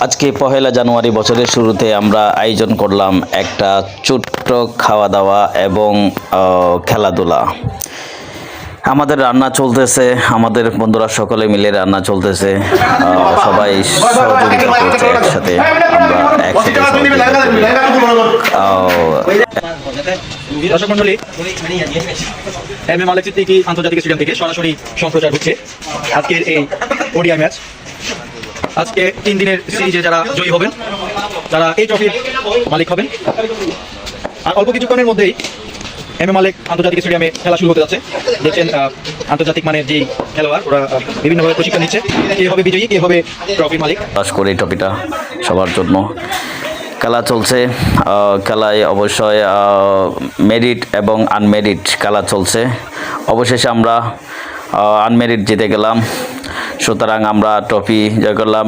আজকে পহেলা জানুয়ারি বছরের শুরুতে আমরা আয়োজন করলাম একটা ছোট্ট খাওয়া দাওয়া এবং খেলাধুলা। আমাদের রান্না চলতেছে, আমাদের বন্ধুরা সকলে মিলে রান্না চলতেছে, সবাই সহযোগিতা করছে একসাথে, আমরা একসাথে দর্শক মন্ডলী, এম এ মালিক সিদ্দিকী আন্তর্জাতিক স্টেডিয়াম থেকে সরাসরি সম্প্রচার হচ্ছে আজকের এই ওডিআই ম্যাচ। আজকে 3 দিনের সিরিজে যারা জয়ী হবেন তারা এই ট্রফির মালিক হবেন। আর অল্প কিছুক্ষণের মধ্যেই এম এ মালিক আন্তর্জাতিক স্টেডিয়ামে খেলা শুরু হতে যাচ্ছে। দেখছেন আন্তর্জাতিক মানের যেই খেলোয়াড়, ওরা বিভিন্নভাবে প্রশিক্ষণ নিচ্ছে। কে হবে বিজয়ী, কে হবে ট্রফির মালিক। পাস করে এই ট্রফিটা সবার জন্য খেলা চলছে। খেলায় অবশ্যই মেরিট এবং আনমেরিট খেলা চলছে। অবশেষে আমরা আনমেরিট জিতে গেলাম, সুতরাং আমরা ট্রফি জয় করলাম।